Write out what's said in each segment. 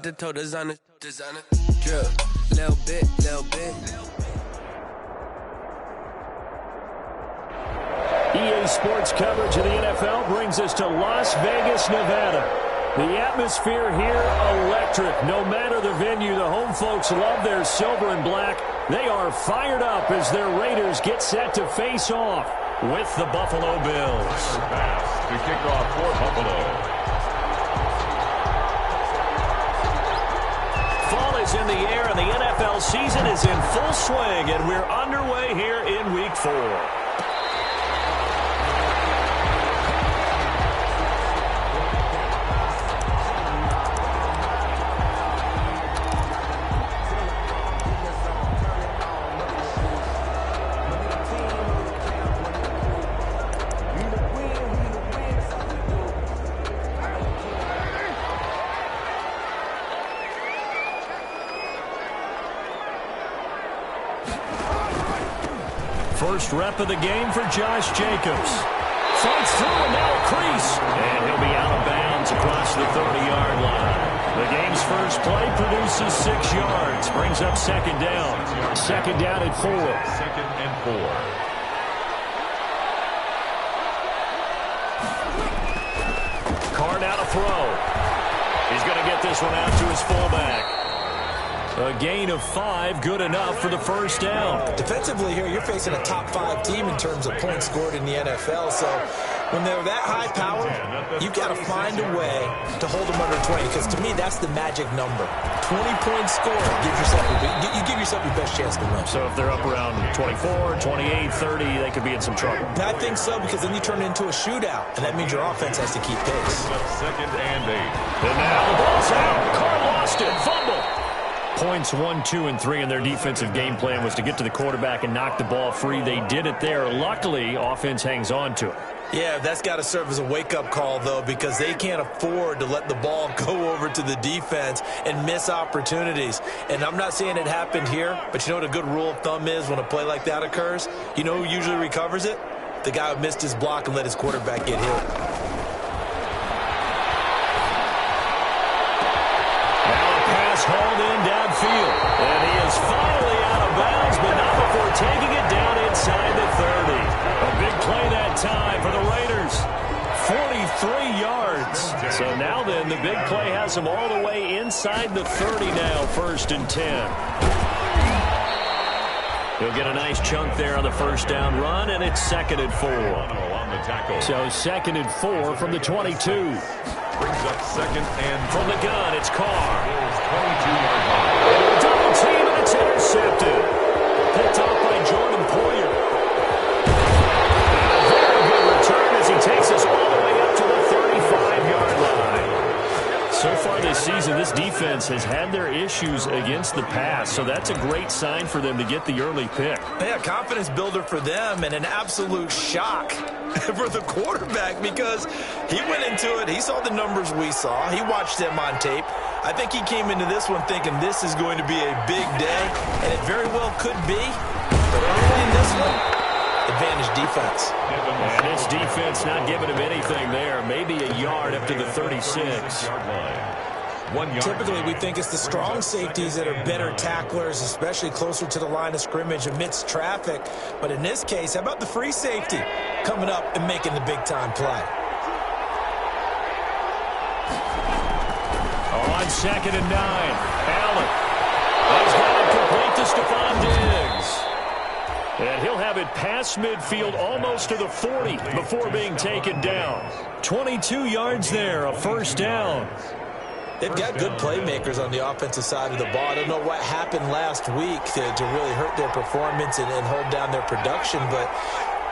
to toe, designer, drip, little bit, EA Sports coverage of the NFL brings us to Las Vegas, Nevada. The atmosphere here, electric. No matter the venue, the home folks love their silver and black. They are fired up as their Raiders get set to face off with the Buffalo Bills. Pass to kick off for Buffalo. Fall is in the air, and the NFL season is in full swing, and we're underway here in Week 4. First rep of the game for Josh Jacobs. Fights through and now a crease. And he'll be out of bounds across the 30-yard line. The game's first play produces 6 yards. Brings up second down. Second down at 4. Second and 4. Carr now to throw. He's going to get this one out to his fullback. A gain of 5, good enough for the first down. Defensively here, you're facing a top 5 team in terms of points scored in the NFL. So when they're that high powered, you've got to find a way to hold them under 20. Because to me, that's the magic number. 20-point score. You give yourself your best chance to win. So if they're up around 24, 28, 30, they could be in some trouble. I think so, because then you turn it into a shootout. And that means your offense has to keep pace. Second and 8. And now the ball's out. Carr lost it. Fumble. Points 1, 2, and 3 in their defensive game plan was to get to the quarterback and knock the ball free. They did it there. Luckily, offense hangs on to it. Yeah, that's got to serve as a wake-up call, though, because they can't afford to let the ball go over to the defense and miss opportunities. And I'm not saying it happened here, but you know what a good rule of thumb is when a play like that occurs? You know who usually recovers it? The guy who missed his block and let his quarterback get hit. Hauled in downfield, and he is finally out of bounds, but not before taking it down inside the 30. A big play that time for the Raiders. 43 yards. So now then, the big play has him all the way inside the 30 now, 1st and 10. He'll get a nice chunk there on the first down run, and it's 2nd and 4. So 2nd and 4 from the 22. Brings up second and from the gun, it's Carr. 22-yard line. Double team, and it's intercepted. Picked off by Jordan Poyer. And a very good return as he takes us all the way up to the 35-yard line. So far this season, this defense has had their issues against the pass, so that's a great sign for them to get the early pick. Yeah, confidence builder for them and an absolute shock for the quarterback because he went into it. He saw the numbers we saw. He watched them on tape. I think he came into this one thinking this is going to be a big day, and it very well could be. But early in this one, advantage defense. And this defense not giving him anything there. Maybe a yard up to the 36. Typically, we think it's the strong safeties that are better tacklers, especially closer to the line of scrimmage amidst traffic. But in this case, how about the free safety coming up and making the big-time play? On 2nd and 9, Allen. He's got it complete to Stephon Diggs. And he'll have it past midfield almost to the 40 before being taken down. 22 yards there, a first down. They've got good playmakers on the offensive side of the ball. I don't know what happened last week to really hurt their performance and hold down their production, but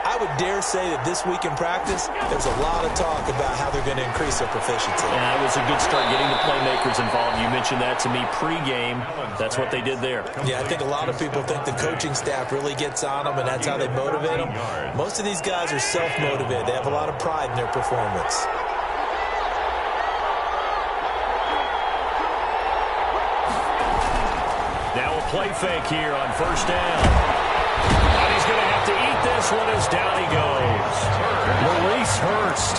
I would dare say that this week in practice, there's a lot of talk about how they're going to increase their proficiency. Yeah, it was a good start getting the playmakers involved. You mentioned that to me pregame. That's what they did there. Yeah, I think a lot of people think the coaching staff really gets on them, and that's how they motivate them. Most of these guys are self-motivated. They have a lot of pride in their performance. Now a play fake here on first down. And he's going to have to eat this one as down he goes. Maurice Hurst.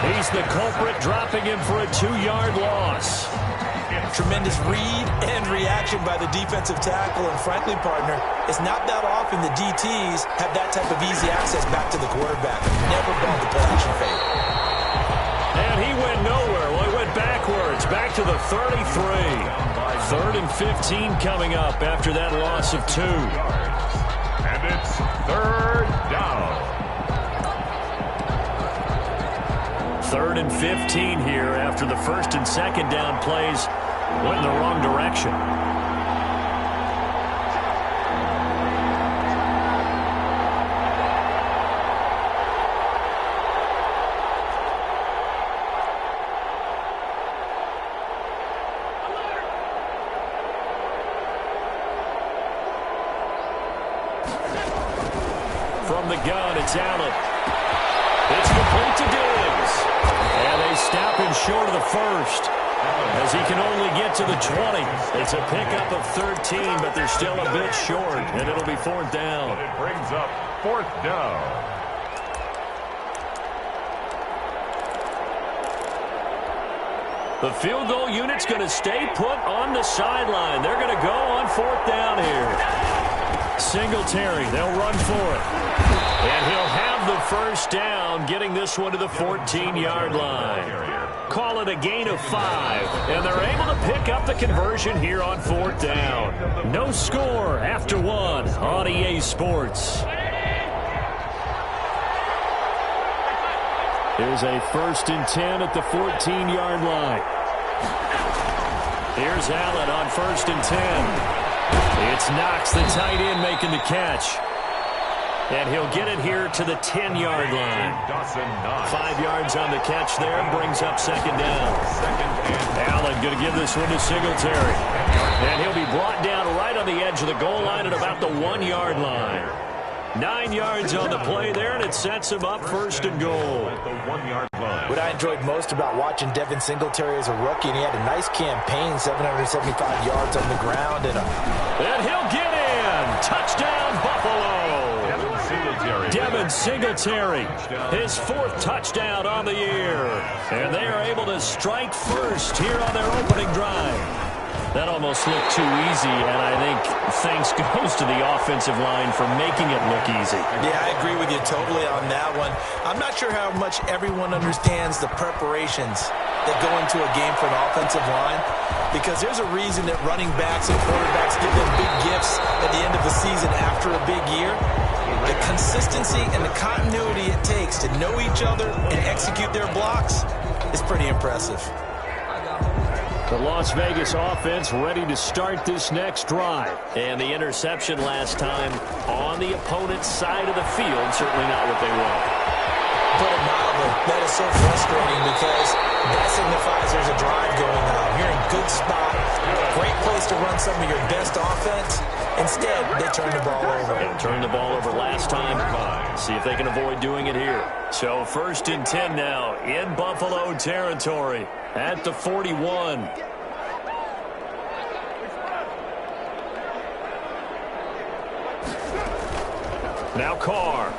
He's the culprit, dropping him for a 2-yard loss. tremendous read and reaction by the defensive tackle. And frankly, partner, it's not that often the DTs have that type of easy access back to the quarterback. Never bought the play-action fake. And he went nowhere. Well, he went backwards, back to the 33. 3rd and 15 coming up after that loss of 2. And it's 3rd down. 3rd and 15 here after the 1st and 2nd down plays went in the wrong direction. From the gun, it's Allen. It's complete to Diggs. And they stop him short of the 1st as he can only get to the 20. It's a pickup of 13, but they're still a bit short, and it'll be 4th down. And it brings up 4th down. The field goal unit's going to stay put on the sideline. They're going to go on 4th down here. Singletary, they'll run for it. And he'll have the 1st down, getting this one to the 14-yard line. Call it a gain of 5, and they're able to pick up the conversion here on 4th down. No score after 1 on EA Sports. Here's a 1st and 10 at the 14-yard line. Here's Allen on 1st and 10. It's Knox, the tight end, making the catch. And he'll get it here to the 10-yard line. 5 yards on the catch there, brings up 2nd down. Allen going to give this one to Singletary. And he'll be brought down right on the edge of the goal line at about the 1-yard line. 9 yards on the play there, and it sets him up 1st and goal. At the 1-yard line. What I enjoyed most about watching Devin Singletary as a rookie, and he had a nice campaign, 775 yards on the ground. And he'll get in. Touchdown, Buffalo. Devin Singletary, his 4th touchdown on the year. And they are able to strike first here on their opening drive. That almost looked too easy, and I think thanks goes to the offensive line for making it look easy. Yeah, I agree with you totally on that one. I'm not sure how much everyone understands the preparations that go into a game for an offensive line, because there's a reason that running backs and quarterbacks give them big gifts at the end of the season after a big year. The consistency and the continuity it takes to know each other and execute their blocks is pretty impressive. The Las Vegas offense ready to start this next drive. And the interception last time on the opponent's side of the field, certainly not what they want. Put it mildly, that is so frustrating because that signifies there's a drive going on. You're in a good spot, great place to run some of your best offense. Instead, they turn the ball over. And turned the ball over last time. See if they can avoid doing it here. So 1st and 10 now in Buffalo territory at the 41. Now Carr.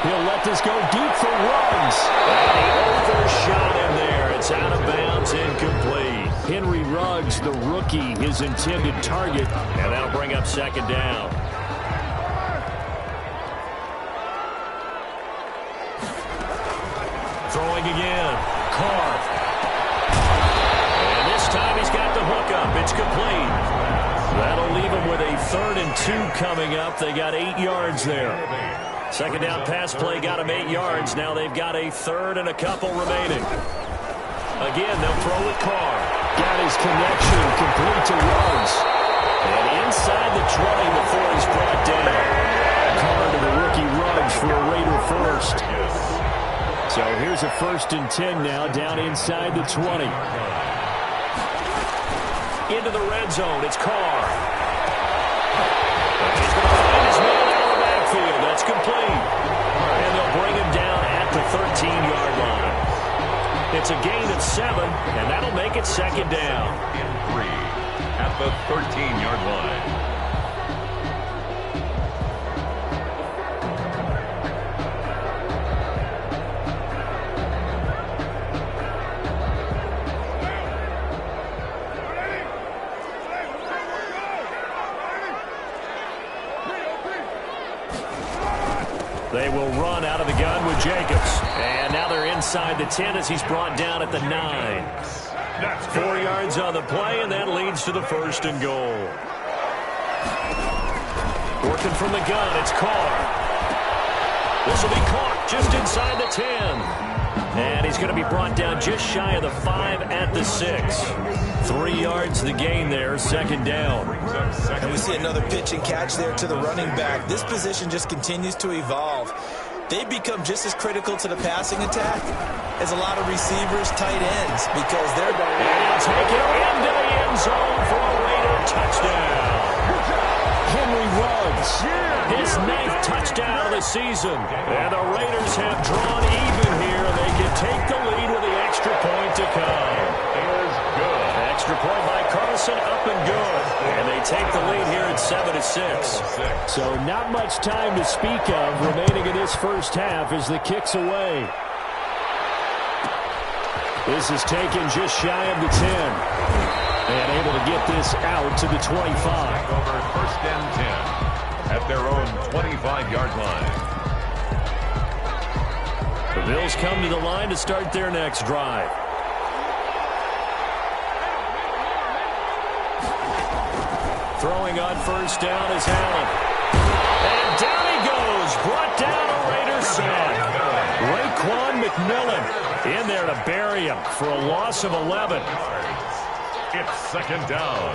He'll let this go deep for Ruggs. And he overshot him there. It's out of bounds, incomplete. Henry Ruggs, the rookie, his intended target. And that'll bring up 2nd down. Throwing again. Carr. And this time he's got the hook up. It's complete. That'll leave him with a 3rd and 2 coming up. They got 8 yards there. 2nd down pass play got him 8 yards. Now they've got a 3rd and a couple remaining. Again, they'll throw with Carr. Got his connection complete to Ruggs. And inside the 20 before he's brought down. Carr to the rookie Ruggs for a Raider first. So here's a 1st and 10 now down inside the 20. Into the red zone. It's Carr. And he's going to find his man out of the backfield. That's complete. And they'll bring him down at the 13-yard line. It's a gain of 7, and that'll make it 2nd down. And 3 at the 13-yard line. They'll run out of the gun with Jacobs. And now they're inside the 10 as he's brought down at the 9. 4 yards on the play, and that leads to the 1st and goal. Working from the gun, it's Carr. This will be caught just inside the 10. And he's going to be brought down just shy of the 5 at the 6. 3 yards the gain there, 2nd down. And we see another pitch and catch there to the running back. This position just continues to evolve. They've become just as critical to the passing attack as a lot of receivers, tight ends, because they're going to take it into the end zone for a Raider touchdown. Henry Ruggs, his 9th touchdown of the season. And the Raiders have drawn even here. They can take the lead with the extra point to come. Is good. Extra point by Carlson, up and good. And they take the lead here at 7-6. So not much time to speak of remaining in this first half as the kick's away. This is taken just shy of the 10. And able to get this out to the 25. Over 1st and 10 at their own 25-yard line. The Bills come to the line to start their next drive. Throwing on 1st down is Allen. And down he goes. Brought down a Raiders sack. Raekwon McMillan in there to bury him for a loss of 11. It's 2nd down.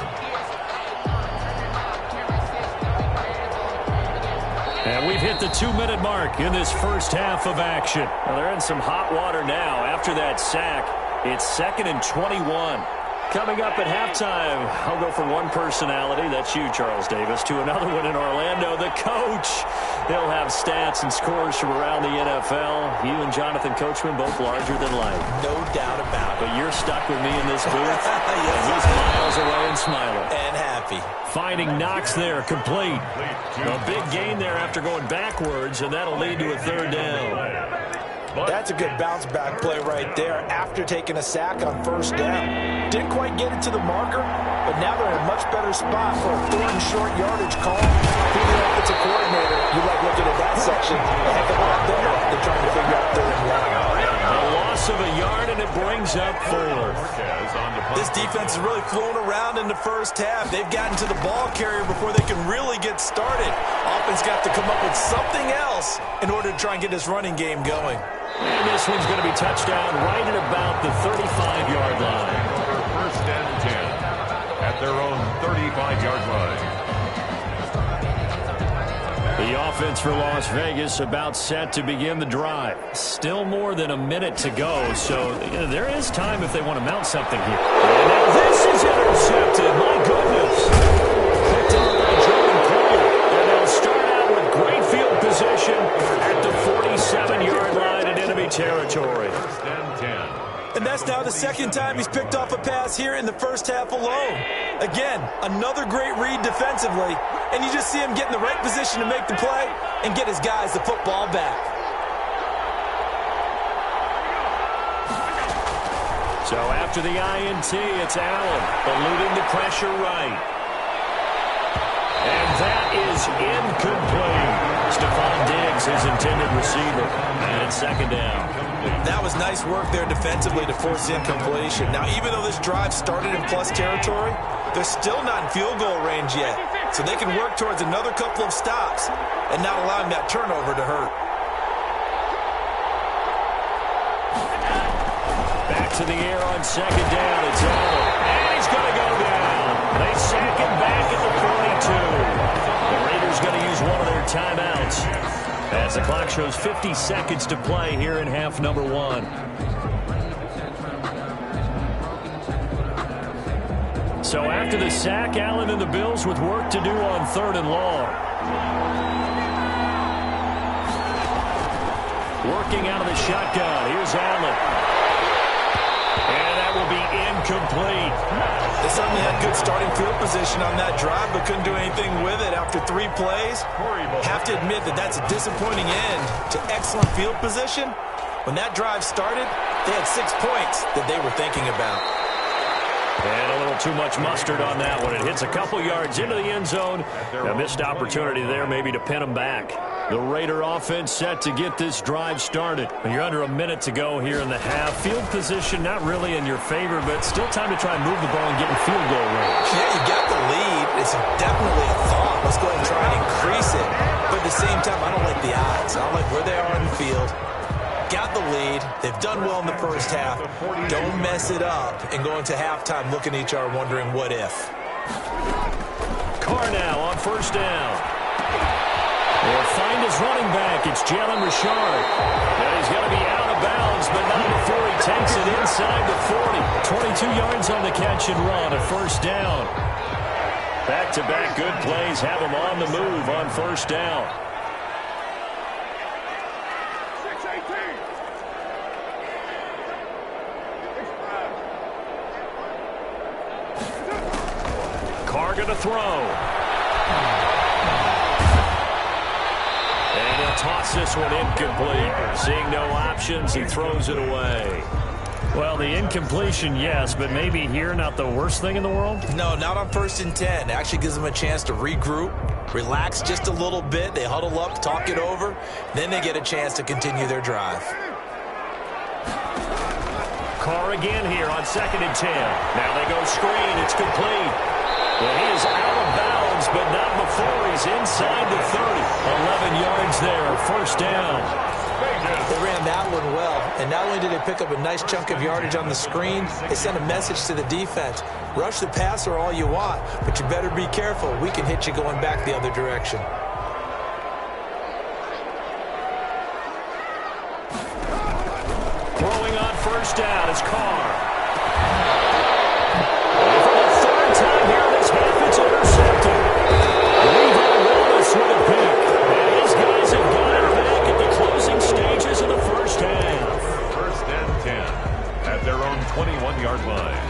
And we've hit the 2-minute mark in this first half of action. Well, they're in some hot water now after that sack. It's 2nd and 21. Coming up at halftime, I'll go from one personality, that's you, Charles Davis, to another one in Orlando, the coach. He'll have stats and scores from around the NFL. You and Jonathan Coachman, both larger than life. No doubt about it. But you're stuck with me in this booth. Yes, and he's miles away and smiling. And happy. Finding Knox there, complete. A big gain there after going backwards, and that'll lead to a 3rd down. That's a good bounce-back play right there after taking a sack on 1st down. Didn't quite get it to the marker, but now they're in a much better spot for a 4th and short yardage call. Who the offensive coordinator, you like looking at that section. A heck of a lot there. They're trying to figure out 3rd and 1. A loss of a yard, and it brings up 4th. This defense is really flown around in the first half. They've gotten to the ball carrier before they can really get started. Offense got to come up with something else in order to try and get this running game going. And this one's going to be touchdown right at about the 35-yard line. 1st and 10 at their own 35-yard line. The offense for Las Vegas about set to begin the drive. Still more than a minute to go, so there is time if they want to mount something here. And now this is intercepted. My goodness. Picked up by Jordan Poole. And they'll start out with great field position at the 47-yard line in enemy territory. 1st and 10. And that's now the 2nd time he's picked off a pass here in the first half alone. Again, another great read defensively, and you just see him get in the right position to make the play and get his guys the football back. So after the INT, it's Allen, eluding the pressure right. And that is incomplete. Stephon Diggs, his intended receiver. And it's 2nd down. That was nice work there defensively to force incompletion. Now, even though this drive started in plus territory, they're still not in field goal range yet. So they can work towards another couple of stops and not allowing that turnover to hurt. Back to the air on 2nd down. It's Allen. And he's going to go down. They sack him back at the 42. The Raiders going to use one of their timeouts as the clock shows 50 seconds to play here in half number 1. So after the sack, Allen and the Bills with work to do on 3rd and long. Working out of the shotgun. Here's Allen. And that will be incomplete. They certainly had good starting field position on that drive, but couldn't do anything with it after 3 plays. Have to admit that that's a disappointing end to excellent field position. When that drive started, they had 6 points that they were thinking about. And a little too much mustard on that one. It hits a couple yards into the end zone. A missed opportunity there maybe to pin them back. The Raider offense set to get this drive started. You're under a minute to go here in the half. Field position not really in your favor, but still time to try and move the ball and get in field goal range. Yeah, you got the lead. It's definitely a thought. Let's go ahead and try and increase it. But at the same time, I don't like the odds. I don't like where they are in the field. Got the lead. They've done well in the first half. Don't mess it up and go into halftime looking at each other wondering what if. Carr now on first down. They'll find his running back. It's Jalen Richard. And he's going to be out of bounds, but not before he takes it inside the 40. 22 yards on the catch and run, a first down. Back-to-back good plays have him on the move on first down. Carr going to throw. And he'll toss this one incomplete. Seeing no options, he throws it away. Well, the incompletion, yes, but maybe here not the worst thing in the world? No, not on 1st and 10. It actually gives them a chance to regroup, relax just a little bit. They huddle up, talk it over. Then they get a chance to continue their drive. Carr again here on 2nd and 10. Now they go screen. It's complete. Well, he is out of bounds, but not before he's inside the 30. 11 yards there, first down. They ran that one well, and not only did they pick up a nice chunk of yardage on the screen, they sent a message to the defense. Rush the passer all you want, but you better be careful. We can hit you going back the other direction. Throwing on first down is Carr. And for the third time here this half, it's intercepted. Levi Wallace with a pick. And these guys have got it back at the closing stages of the first half. 1st and 10 at their own 21-yard line.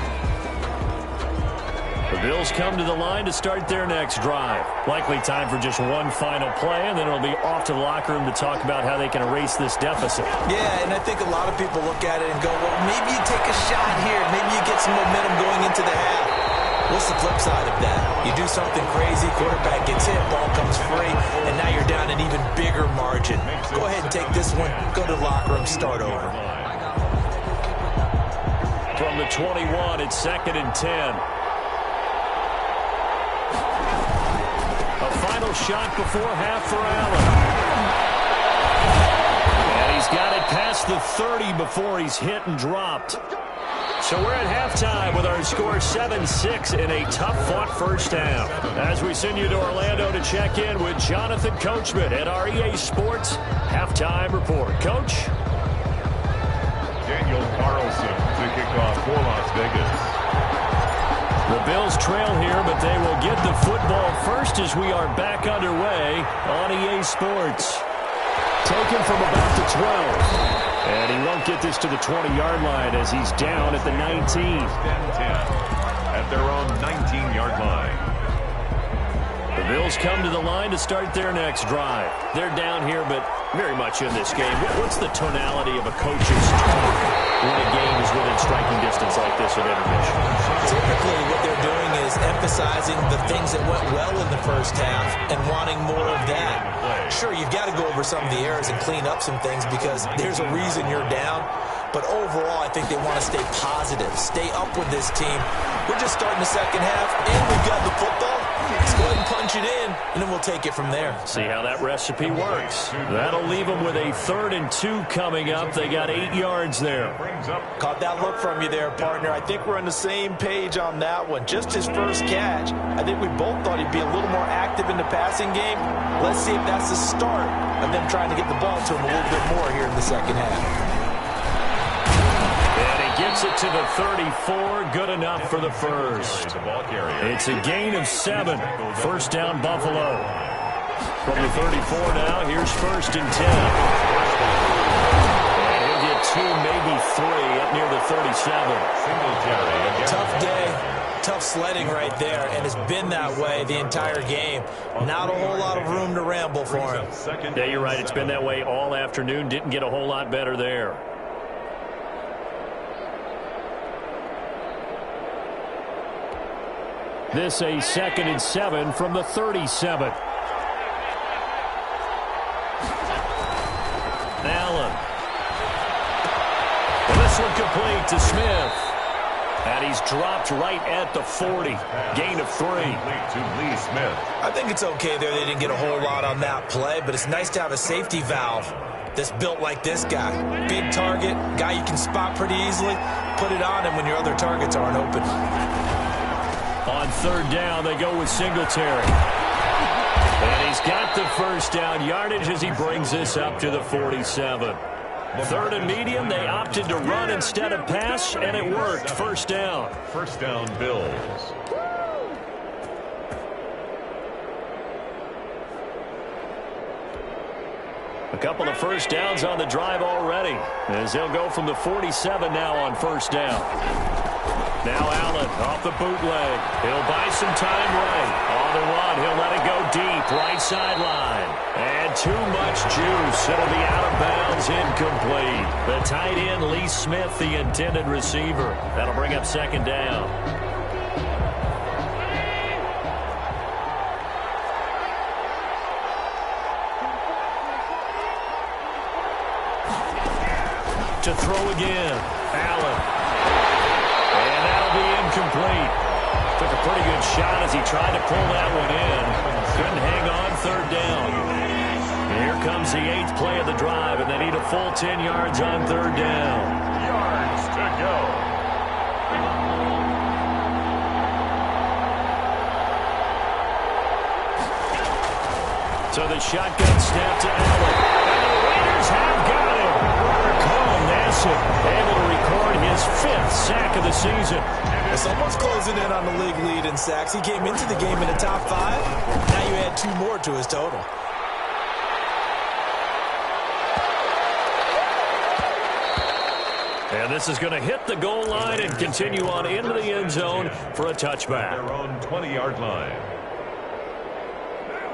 The Bills come to the line to start their next drive. Likely time for just one final play, and then it'll be off to the locker room to talk about how they can erase this deficit. Yeah, and I think a lot of people look at it and go, well, maybe you take a shot here. Maybe you get some momentum going into the half. What's the flip side of that? You do something crazy, quarterback gets hit, ball comes free, and now you're down an even bigger margin. Go ahead and take this one, go to the locker room, start over. From the 21, it's 2nd and 10. A final shot before half for Allen. And he's got it past the 30 before he's hit and dropped. So we're at halftime with our score 7-6 in a tough-fought first half. As we send you to Orlando to check in with Jonathan Coachman at our EA Sports Halftime Report. Coach? Daniel Carlson to kick off for Las Vegas. The Bills trail here, but they will get the football first as we are back underway on EA Sports. Taken from about the 12. And he won't get this to the 20-yard line as he's down at the 19. 10 at their own 19-yard line. The Bills come to the line to start their next drive. They're down here, but very much in this game. What's the tonality of a coach's talk when a game is within striking distance like this at intermission? Typically, what they're doing is emphasizing the things that went well in the first half and wanting more of that. Sure, you've got to go over some of the errors and clean up some things because there's a reason you're down. But overall, I think they want to stay positive, stay up with this team. We're just starting the second half, and we've got the football. Let's go ahead and punch it in, and then we'll take it from there. See how that recipe works. That'll leave them with a 3rd and 2 coming up. They got 8 yards there. Caught that look from you there, partner. I think we're on the same page on that one. Just his first catch. I think we both thought he'd be a little more active in the passing game. Let's see if that's the start of them trying to get the ball to him a little bit more here in the second half. And he gets it to the 34. Good enough for the first. It's a gain of 7. First down, Buffalo. From the 34 now, here's 1st and 10. And he'll get 2, maybe 3, up near the 37. Tough day, tough sledding right there, and it's been that way the entire game. Not a whole lot of room to ramble for him. Yeah, you're right. It's been that way all afternoon. Didn't get a whole lot better there. This a 2nd and 7 from the 37. This one complete to Smith. And he's dropped right at the 40. Gain of 3. To Lee Smith. I think it's okay there. They didn't get a whole lot on that play, but it's nice to have a safety valve that's built like this guy. Big target, guy you can spot pretty easily. Put it on him when your other targets aren't open. On third down, they go with Singletary. And he's got the first down yardage as he brings this up to the 47. Third and medium, they opted to run instead of pass, and it worked. First down. First down, Bills. A couple of first downs on the drive already, as they'll go from the 47 now on first down. Now Allen off the bootleg. He'll buy some time right. On the run, he'll let it go deep, right sideline. And too much juice. It'll be out of bounds, incomplete. The tight end, Lee Smith, the intended receiver. That'll bring up second down. To throw again, Allen. And that'll be incomplete. Took a pretty good shot as he tried to pull that one in. Couldn't hang on third down. And here comes the 8th play of the drive, and they need a full 10 yards on third down. Yards to go. So the shotgun snap to Allen. And the Raiders have got him. Carl Nassib able to record his 5th sack of the season. It's almost closing in on the league lead in sacks. He came into the game in the top 5. Now you add 2 more to his total. And this is going to hit the goal line and continue on into the end zone for a touchback. Their own 20-yard line.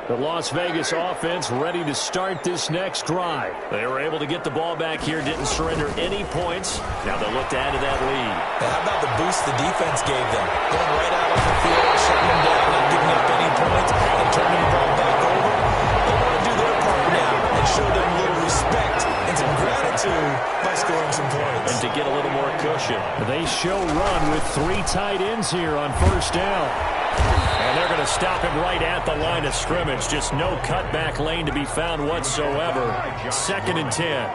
The Las Vegas offense ready to start this next drive. They were able to get the ball back here, didn't surrender any points. Now they'll look to add to that lead. How about the boost the defense gave them? Going right out on the field, shutting them down, not giving up any points, and turning the ball back over. They want to do their part now and show them a little respect and some gratitude by scoring some points. And to get a little more cushion. They show run with 3 tight ends here on first down. And they're going to stop him right at the line of scrimmage. Just no cutback lane to be found whatsoever. 2nd and 10.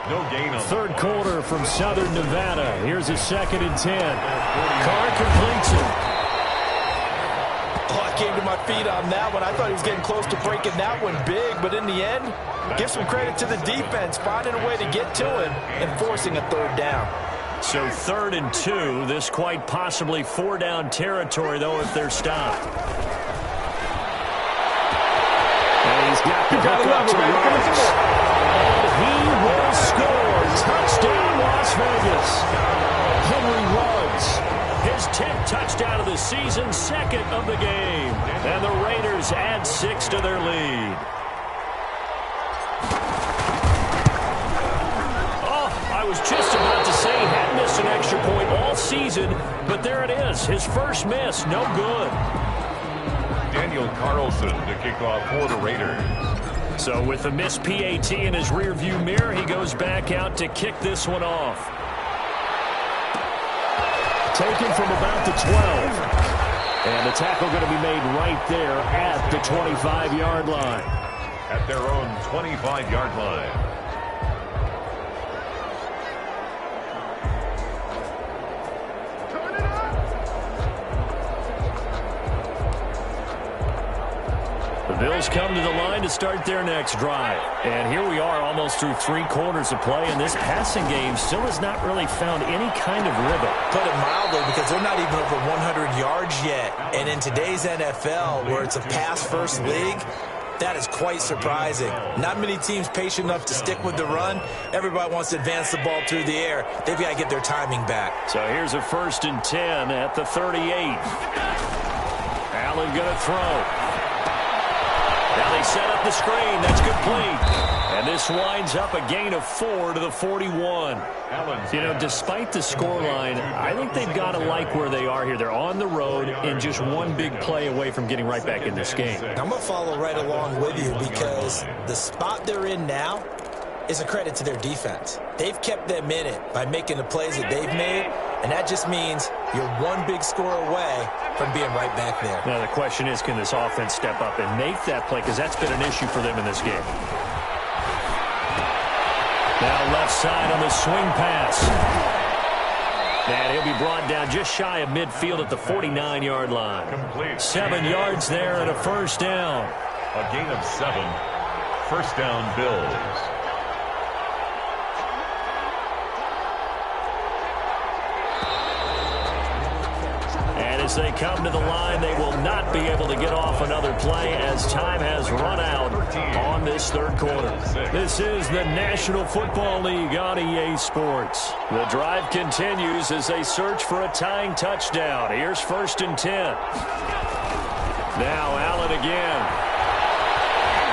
No gain on third quarter from Southern Nevada. Here's a 2nd and 10. Carr completes it. Oh, I came to my feet on that one. I thought he was getting close to breaking that one big, but in the end, give some credit to the defense, finding a way to get to him and forcing a 3rd down. So 3rd and 2. This quite possibly 4-down territory, though, if they're stopped. And he's got the hook up to Ruggs. And he will score. Touchdown, Las Vegas. Henry Ruggs. His 10th touchdown of the season, 2nd of the game. And the Raiders add 6 to their lead. I was just about to say he hadn't missed an extra point all season, but there it is. His first miss, no good. Daniel Carlson to kick off for the Raiders. So with the missed PAT in his rearview mirror, he goes back out to kick this one off. Taken from about the 12. And the tackle going to be made right there at the 25-yard line. At their own 25-yard line. The Bills come to the line to start their next drive. And here we are almost through 3 quarters of play, and this passing game still has not really found any kind of rhythm. Put it mildly, because they're not even over 100 yards yet. And in today's NFL, where it's a pass-first league, that is quite surprising. Not many teams patient enough to stick with the run. Everybody wants to advance the ball through the air. They've got to get their timing back. So here's a 1st and 10 at the 38. Allen going to throw. Now they set up the screen. That's complete. And this winds up a gain of 4 to the 41. You know, despite the scoreline, I think they've got to like where they are here. They're on the road and just one big play away from getting right back in this game. I'm going to follow right along with you, because the spot they're in now, is a credit to their defense. They've kept them in it by making the plays that they've made, and that just means you're one big score away from being right back there. Now the question is, can this offense step up and make that play, because that's been an issue for them in this game. Now left side on the swing pass. And he'll be brought down just shy of midfield at the 49-yard line. Complete. 7 yards there and a first down. A gain of 7. First down, Bills. And as they come to the line, they will not be able to get off another play as time has run out on this third quarter. This is the National Football League on EA Sports. The drive continues as they search for a tying touchdown. Here's 1st and 10. Now Allen again.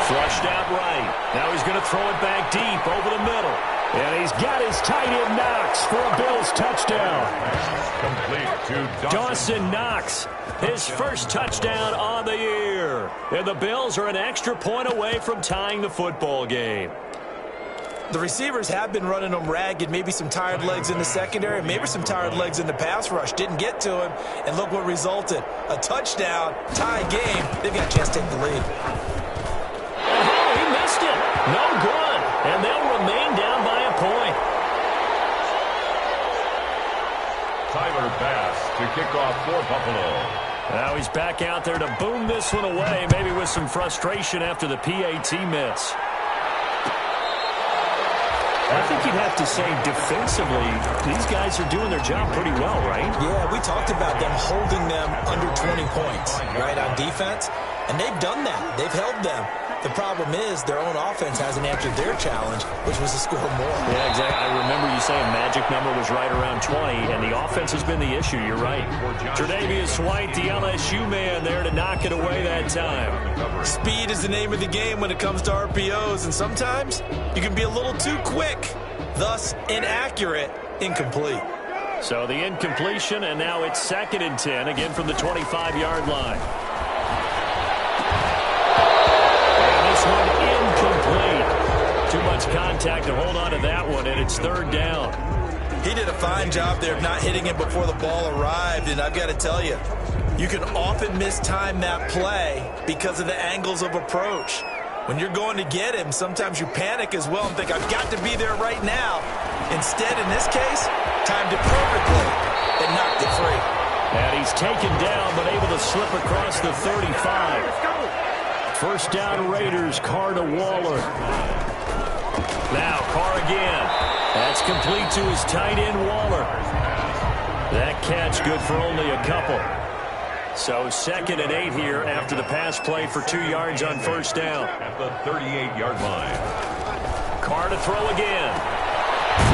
Flushed out right. Now he's going to throw it back deep over the middle. And he's got his tight end Knox for a Bills touchdown. Complete to Dawson Knox, his first touchdown on the year. And the Bills are an extra point away from tying the football game. The receivers have been running them ragged, maybe some tired legs in the secondary, maybe some tired legs in the pass rush. Didn't get to him, and look what resulted. A touchdown, tie game. They've got a chance to take the lead. Oh, he missed it. No good. And they'll remain down by a point. Tyler Bass to kick off for Buffalo. Now he's back out there to boom this one away, maybe with some frustration after the PAT miss. I think you'd have to say defensively, these guys are doing their job pretty well, right? Yeah, we talked about them holding them under 20 points, right, on defense. And they've done that. They've held them. The problem is their own offense hasn't answered their challenge, which was to score more. Yeah, exactly. I remember you saying magic number was right around 20, and the offense has been the issue. You're right. Tre'Davious White, the LSU man, there to knock it away that time. Speed is the name of the game when it comes to RPOs, and sometimes you can be a little too quick, thus inaccurate, incomplete. So the incompletion, and now it's 2nd and 10, again from the 25-yard line. One incomplete. Too much contact to hold on to that one, and it's 3rd down. He did a fine job there of not hitting it before the ball arrived, and I've got to tell you, you can often mistime that play because of the angles of approach. When you're going to get him, sometimes you panic as well and think, I've got to be there right now. Instead, in this case, timed it perfectly and knocked it free. And he's taken down, but able to slip across the 35. First down Raiders, Carr to Waller. Now Carr again. That's complete to his tight end Waller. That catch good for only a couple. So 2nd and 8 here after the pass play for 2 yards on 1st down. At the 38-yard line. Carr to throw again.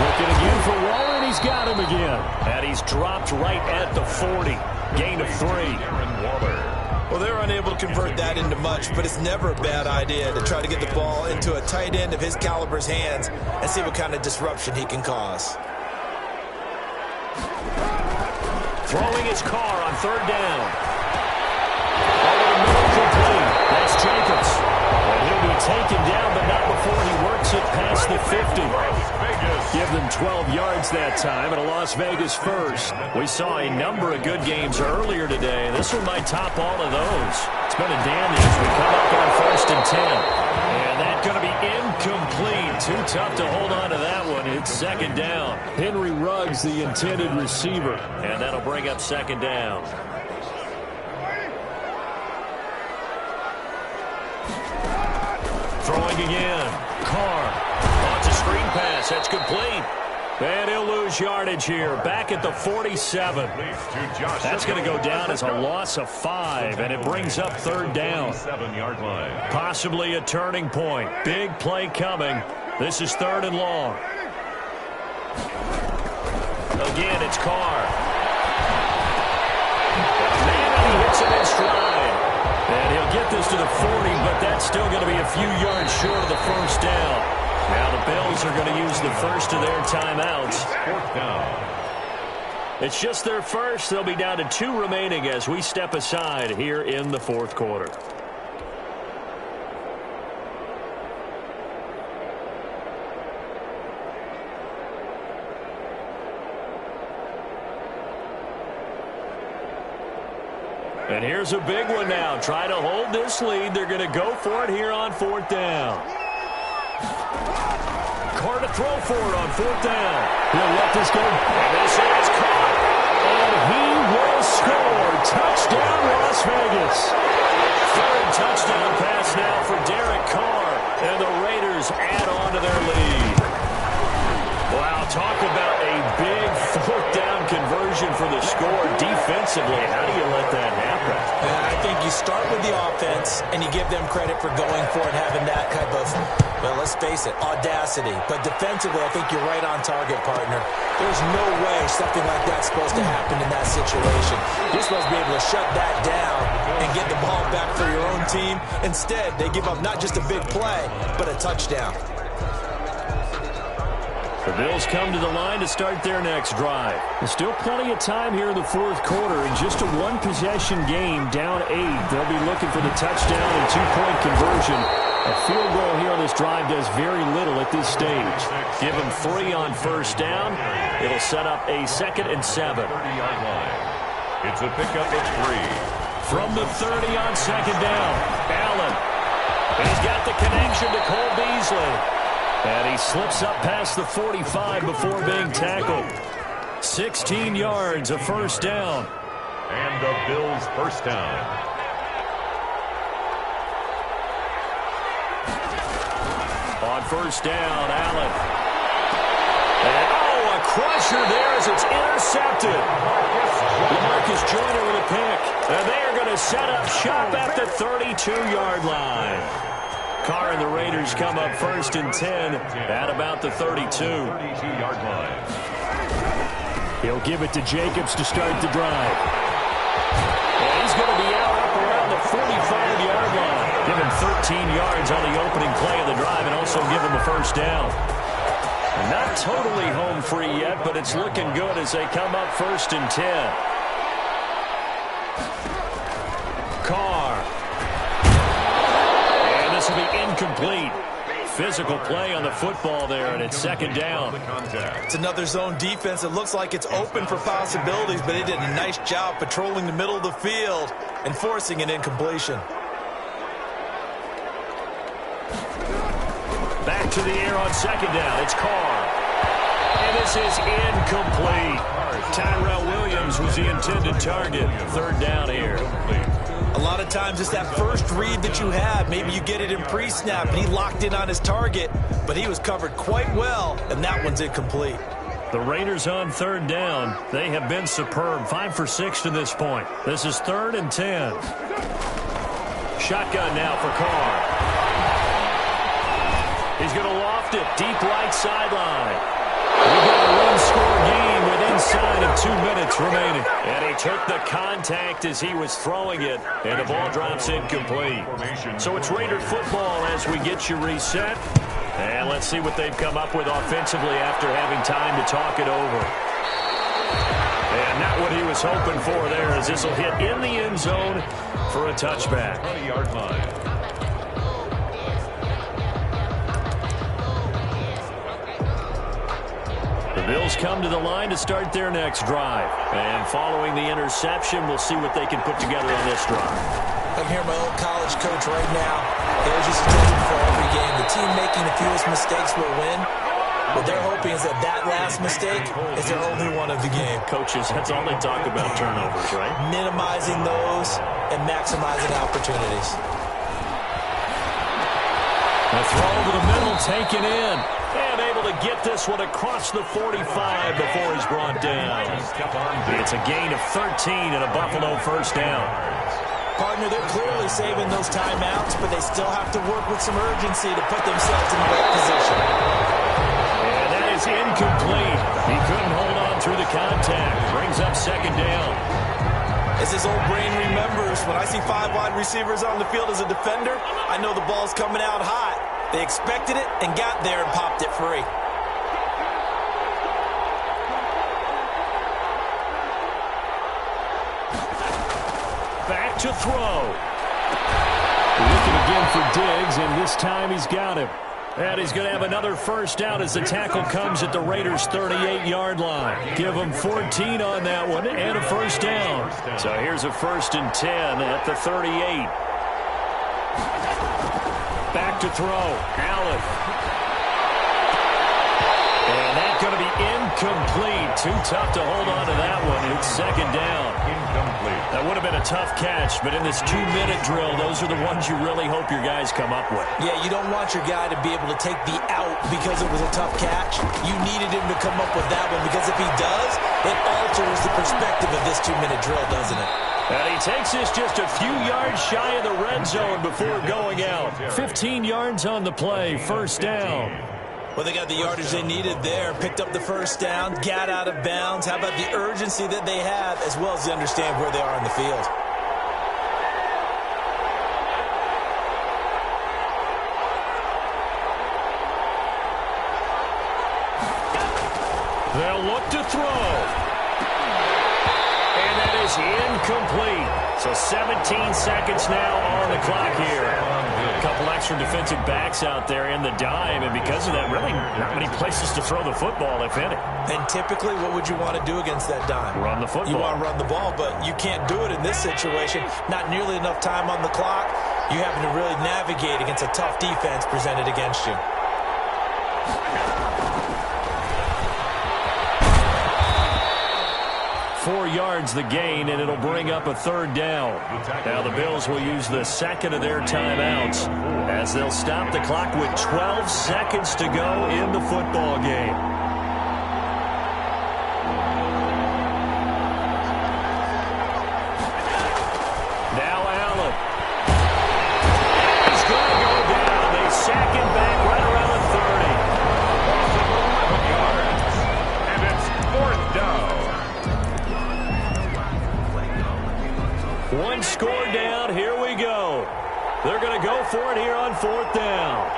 Looking again for Waller, and he's got him again. And he's dropped right at the 40. Gain of 3. Aaron Waller. Well, they're unable to convert that into much, but it's never a bad idea to try to get the ball into a tight end of his caliber's hands and see what kind of disruption he can cause. Throwing his Carr on 3rd down. Over the middle, complete. That's Jacobs. And he'll be taken down, but not before he works it past the 50. Give them 12 yards that time, and a Las Vegas first. We saw a number of good games earlier today. This one might top all of those. It's been a dandy as we come up on 1st and 10. And that's going to be incomplete. Too tough to hold on to that one. It's 2nd down. Henry Ruggs, the intended receiver. And that'll bring up 2nd down. Throwing again. Carr. Launch a screen pass. That's complete. And he'll lose yardage here. Back at the 47. That's going to go down as a loss of 5. And it brings up 3rd down. 7-yard line. Possibly a turning point. Big play coming. This is 3rd and long. Again, it's Carr. Man, he hits him in stride. And he'll get this to the 40, but that's still going to be a few yards short of the 1st down. Now the Bills are going to use the first of their timeouts. 4th down. It's just their first. They'll be down to 2 remaining as we step aside here in the 4th quarter. And here's a big one now. Try to hold this lead. They're going to go for it here on 4th down. Carr to throw for it on 4th down. He'll let this go. And this is caught. And he will score. Touchdown, Las Vegas. Third touchdown pass now for Derek Carr. And the Raiders add on to their lead. Wow, talk about a big 4th down conversion for the score. Defensively, how do you let that happen? I think you start with the offense, and you give them credit for going for it, having that type of, well, let's face it, audacity. But defensively, I think you're right on target, partner. There's no way something like that's supposed to happen in that situation. You're supposed to be able to shut that down and get the ball back for your own team. Instead, they give up not just a big play, but a touchdown. The Bills come to the line to start their next drive. There's still plenty of time here in the 4th quarter. In just a one-possession game, down 8. They'll be looking for the touchdown and 2-point conversion. A field goal here on this drive does very little at this stage. Give them 3 on 1st down. It'll set up a 2nd and 7. 30-yard line. It's a pickup of 3. From the 30 on 2nd down, Allen. He's got the connection to Cole Beasley. And he slips up past the 45 before being tackled. 16 yards, a 1st down. And the Bills' 1st down. On 1st down, Allen. And, a crusher there as it's intercepted. Lamarcus Joyner with a pick. And they are going to set up shop at the 32-yard line. Carr and the Raiders come up 1st and 10 at about the 32. 32-yard line. He'll give it to Jacobs to start the drive. And he's going to be out up around the 45-yard line. Give him 13 yards on the opening play of the drive and also give him a 1st down. Not totally home free yet, but it's looking good as they come up 1st and 10. Carr. This will be incomplete. Physical play on the football there, and it's 2nd down. It's another zone defense. It looks like it's open for possibilities, but they did a nice job patrolling the middle of the field and forcing an incompletion. Back to the air on 2nd down. It's Carr. And this is incomplete. Tyrell Williams was the intended target. 3rd down here. A lot of times it's that first read that you have. Maybe you get it in pre-snap, and he locked in on his target, but he was covered quite well, and that one's incomplete. The Raiders on 3rd down. They have been superb. 5 for 6 to this point. This is 3rd and 10. Shotgun now for Carr. He's going to loft it deep right sideline. We've got a one-score game with inside of 2 minutes remaining. And he took the contact as he was throwing it, and the ball drops incomplete. So it's Raider football as we get you reset. And let's see what they've come up with offensively after having time to talk it over. And not what he was hoping for there, as this will hit in the end zone for a touchback. 20-yard line. The Bills come to the line to start their next drive. And following the interception, we'll see what they can put together on this drive. I can hear my old college coach right now. There's just a team for every game. The team making the fewest mistakes will win. What they're hoping is that last mistake is their only one of the game. Coaches, that's all they talk about, turnovers, right? Minimizing those and maximizing opportunities. The throw to the middle, taken in. And able to get this one across the 45 before he's brought down. It's a gain of 13 and a Buffalo 1st down. Partner, they're clearly saving those timeouts, but they still have to work with some urgency to put themselves in the right position. And that is incomplete. He couldn't hold on through the contact. Brings up 2nd down. As his old brain remembers, when I see 5 wide receivers on the field as a defender, I know the ball's coming out hot. They expected it and got there and popped it free. Back to throw. Looking again for Diggs, and this time he's got him. And he's going to have another first down as the tackle comes at the Raiders' 38-yard line. Give him 14 on that one and a first down. So here's a 1st and 10 at the 38. Back to throw. Allen. And that's going to be incomplete. Too tough to hold on to that one. It's 2nd down. Incomplete. That would have been a tough catch, but in this 2-minute drill, those are the ones you really hope your guys come up with. Yeah, you don't want your guy to be able to take the out because it was a tough catch. You needed him to come up with that one because if he does, it alters the perspective of this 2-minute drill, doesn't it? And he takes this just a few yards shy of the red zone before going out. 15 yards on the play, 1st down. Well, they got the yardage they needed there, picked up the first down, got out of bounds. How about the urgency that they have, as well as they understand where they are on the field? They'll look to throw. And that is incomplete. So 17 seconds now on the clock here. A couple extra defensive backs out there in the dime, and because of that, really not many places to throw the football, if any. And typically, what would you want to do against that dime? Run the football. You want to run the ball, but you can't do it in this situation. Not nearly enough time on the clock. You having to really navigate against a tough defense presented against you. 4 yards the gain, and it'll bring up a 3rd down. Now the Bills will use the 2nd of their timeouts as they'll stop the clock with 12 seconds to go in the football game. Now Allen. He's going to go down. They sack him back right around the 30. And it's 4th down. One score down. Here we go. They're going to go for it here on 4th down.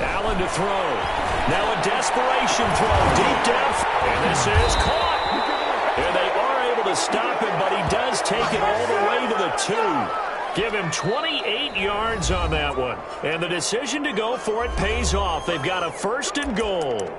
Allen to throw. Now a desperation throw deep down. And this is caught. And they are able to stop him, but he does take it all the way to the 2. Give him 28 yards on that one. And the decision to go for it pays off. They've got a 1st and goal.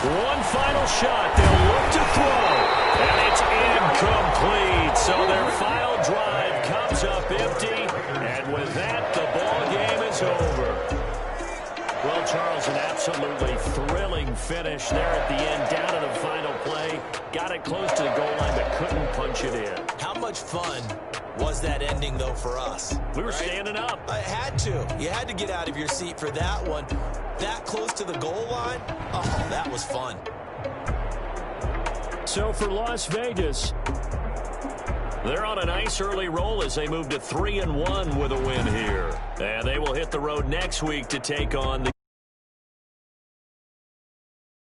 One final shot. They'll look to throw. And it's incomplete. So their final drive comes up empty. And with that, the ball game is over. Well, Charles, an absolutely thrilling finish there at the end, down to the final play. Got it close to the goal line, but couldn't punch it in. How much fun was that ending, though, for us? We were standing up. I had to. You had to get out of your seat for that one. That close to the goal line? Oh, that was fun. So for Las Vegas, they're on a nice early roll as they move to 3-1 with a win here. And they will hit the road next week to take on the